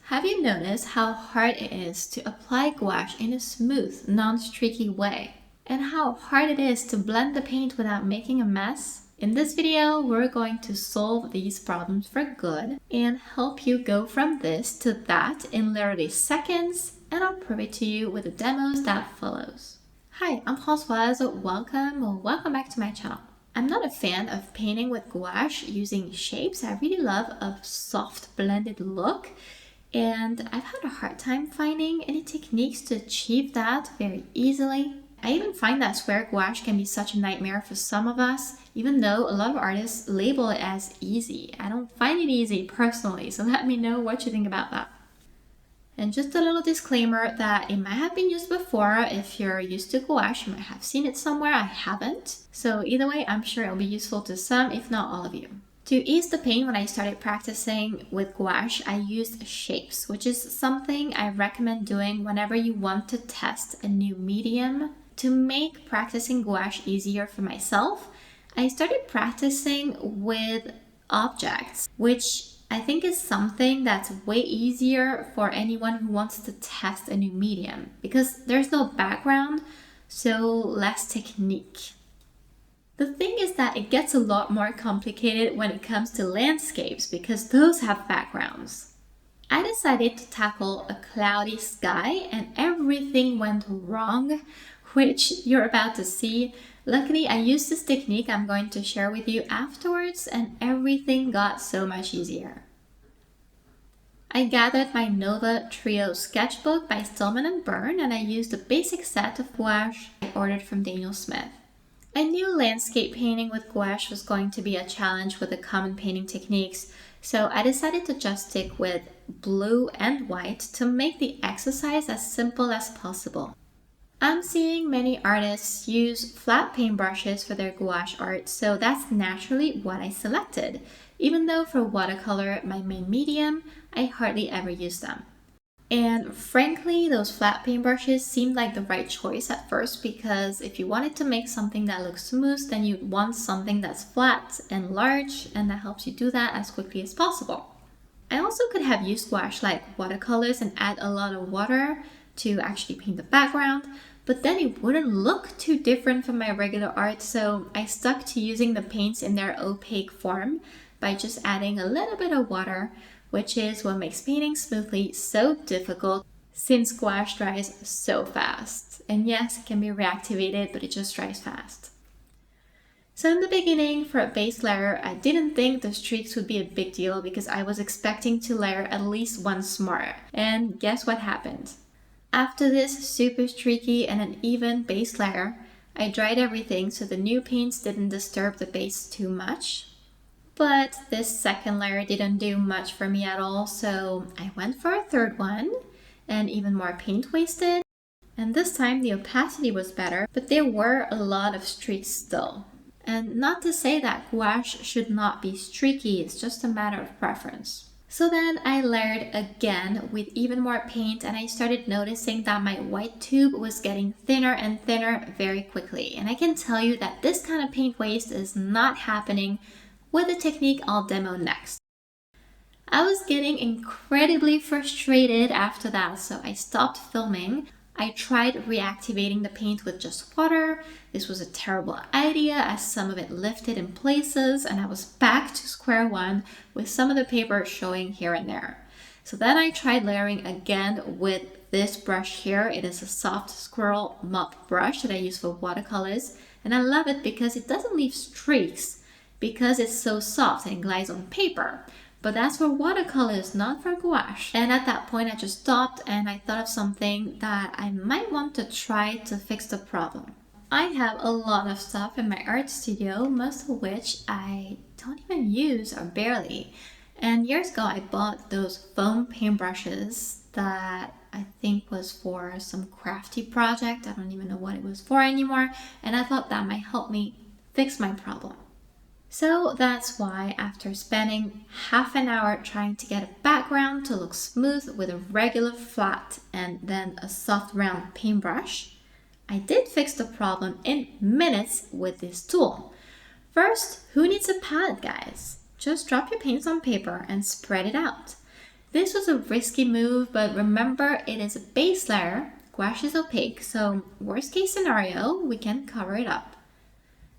Have you noticed how hard it is to apply gouache in a smooth, non-streaky way? And how hard it is to blend the paint without making a mess? In this video, we're going to solve these problems for good and help you go from this to that in literally seconds, and I'll prove it to you with the demos that follows. Hi, I'm Françoise. Welcome back to my channel. I'm not a fan of painting with gouache using shapes. I really love a soft blended look. And I've had a hard time finding any techniques to achieve that very easily. I even find that square gouache can be such a nightmare for some of us, even though a lot of artists label it as easy. I don't find it easy personally, so let me know what you think about that. And just a little disclaimer that it might have been used before. If you're used to gouache, you might have seen it somewhere. I haven't. So either way, I'm sure it'll be useful to some, if not all of you. To ease the pain when I started practicing with gouache, I used shapes, which is something I recommend doing whenever you want to test a new medium. To make practicing gouache easier for myself, I started practicing with objects, which I think is something that's way easier for anyone who wants to test a new medium because there's no background, so less technique. The thing is that it gets a lot more complicated when it comes to landscapes because those have backgrounds. I decided to tackle a cloudy sky and everything went wrong, which you're about to see. Luckily, I used this technique I'm going to share with you afterwards and everything got so much easier. I gathered my Nova Trio sketchbook by Stillman & Byrne and I used a basic set of gouache I ordered from Daniel Smith. I knew landscape painting with gouache was going to be a challenge with the common painting techniques, so I decided to just stick with blue and white to make the exercise as simple as possible. I'm seeing many artists use flat paintbrushes for their gouache art, so that's naturally what I selected, even though for watercolor, my main medium, I hardly ever use them. And frankly, those flat paintbrushes seemed like the right choice at first because if you wanted to make something that looks smooth, then you'd want something that's flat and large, and that helps you do that as quickly as possible. I also could have used gouache like watercolors and add a lot of water to actually paint the background, but then it wouldn't look too different from my regular art, so I stuck to using the paints in their opaque form by just adding a little bit of water, which is what makes painting smoothly so difficult since gouache dries so fast. And yes, it can be reactivated, but it just dries fast. So in the beginning, for a base layer, I didn't think the streaks would be a big deal because I was expecting to layer at least once more. And guess what happened? After this super streaky and an even base layer, I dried everything so the new paints didn't disturb the base too much. But this second layer didn't do much for me at all, so I went for a third one and even more paint wasted. And this time the opacity was better, but there were a lot of streaks still. And not to say that gouache should not be streaky, it's just a matter of preference. So then I layered again with even more paint and I started noticing that my white tube was getting thinner and thinner very quickly. And I can tell you that this kind of paint waste is not happening with the technique I'll demo next. I was getting incredibly frustrated after that, so I stopped filming. I tried reactivating the paint with just water. This was a terrible idea as some of it lifted in places and I was back to square one with some of the paper showing here and there. So then I tried layering again with this brush here. It is a soft squirrel mop brush that I use for watercolors and I love it because it doesn't leave streaks because it's so soft and glides on paper. But that's for watercolors, not for gouache. And at that point I just stopped and I thought of something that I might want to try to fix the problem. I have a lot of stuff in my art studio, most of which I don't even use or barely. And years ago I bought those foam paintbrushes that I think was for some crafty project. I don't even know what it was for anymore. And I thought that might help me fix my problem. So that's why after spending half an hour trying to get a background to look smooth with a regular flat and then a soft round paintbrush, I did fix the problem in minutes with this tool. First, who needs a palette, guys? Just drop your paints on paper and spread it out. This was a risky move, but remember it is a base layer. Gouache is opaque, so worst case scenario, we can cover it up.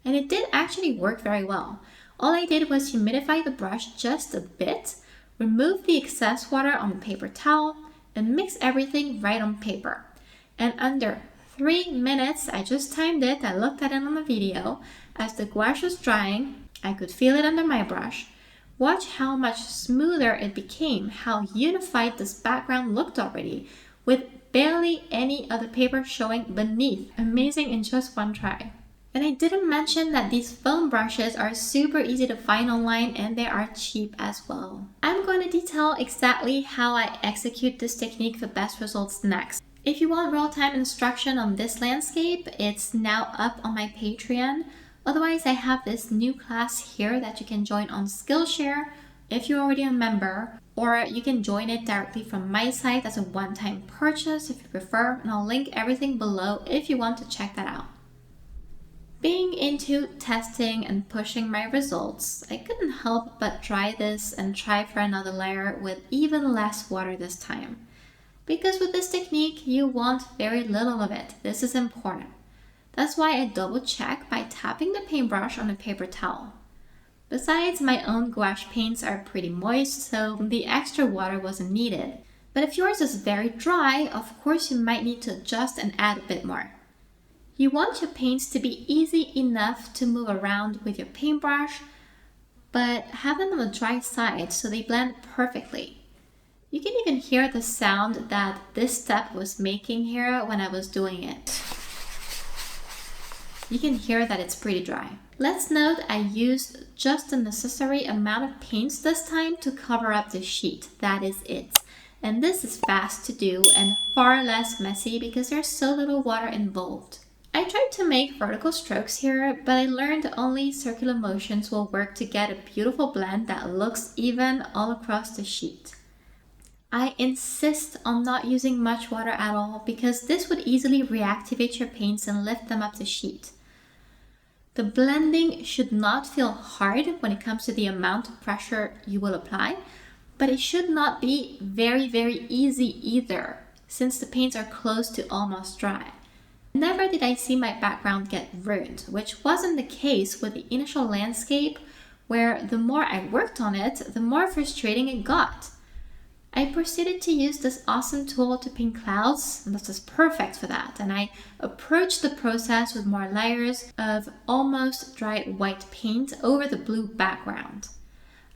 And it did actually work very well. All I did was humidify the brush just a bit, remove the excess water on the paper towel, and mix everything right on paper. And under 3 minutes, I just timed it, I looked at it on the video, as the gouache was drying, I could feel it under my brush. Watch how much smoother it became, how unified this background looked already, with barely any other paper showing beneath. Amazing in just one try. And I didn't mention that these foam brushes are super easy to find online and they are cheap as well. I'm going to detail exactly how I execute this technique for best results next. If you want real-time instruction on this landscape, it's now up on my Patreon. Otherwise, I have this new class here that you can join on Skillshare if you're already a member, or you can join it directly from my site as a one-time purchase if you prefer, and I'll link everything below if you want to check that out. Being into testing and pushing my results, I couldn't help but try this and try for another layer with even less water this time. Because with this technique, you want very little of it. This is important. That's why I double check by tapping the paintbrush on a paper towel. Besides, my own gouache paints are pretty moist, so the extra water wasn't needed. But if yours is very dry, of course you might need to adjust and add a bit more. You want your paints to be easy enough to move around with your paintbrush, but have them on the dry side so they blend perfectly. You can even hear the sound that this step was making here when I was doing it. You can hear that it's pretty dry. Let's note I used just the necessary amount of paints this time to cover up the sheet. That is it. And this is fast to do and far less messy because there's so little water involved. I tried to make vertical strokes here, but I learned only circular motions will work to get a beautiful blend that looks even all across the sheet. I insist on not using much water at all because this would easily reactivate your paints and lift them up the sheet. The blending should not feel hard when it comes to the amount of pressure you will apply, but it should not be very easy either, since the paints are close to almost dry. Never did I see my background get ruined, which wasn't the case with the initial landscape, where the more I worked on it, the more frustrating it got. I proceeded to use this awesome tool to paint clouds, and this is perfect for that, and I approached the process with more layers of almost dry white paint over the blue background.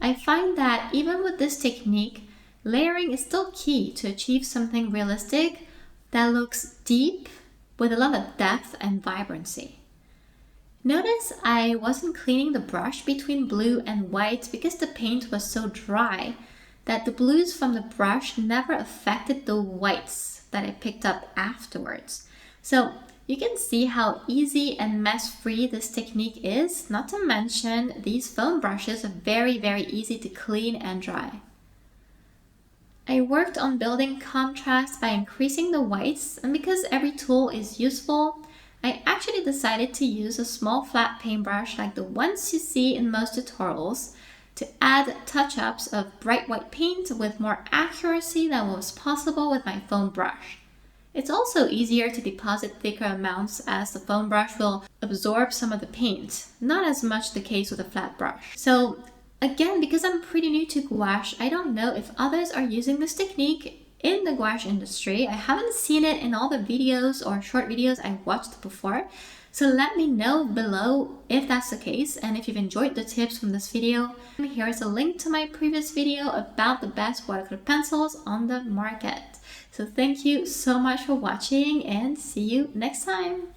I find that even with this technique, layering is still key to achieve something realistic that looks deep with a lot of depth and vibrancy. Notice I wasn't cleaning the brush between blue and white because the paint was so dry that the blues from the brush never affected the whites that I picked up afterwards. So you can see how easy and mess-free this technique is, not to mention these foam brushes are very easy to clean and dry. I worked on building contrast by increasing the whites, and because every tool is useful, I actually decided to use a small flat paintbrush like the ones you see in most tutorials to add touch-ups of bright white paint with more accuracy than was possible with my foam brush. It's also easier to deposit thicker amounts as the foam brush will absorb some of the paint, not as much the case with a flat brush. So again, because I'm pretty new to gouache, I don't know if others are using this technique in the gouache industry. I haven't seen it in all the videos or short videos I watched before. So let me know below if that's the case, and if you've enjoyed the tips from this video. Here's a link to my previous video about the best watercolor pencils on the market. So thank you so much for watching and see you next time.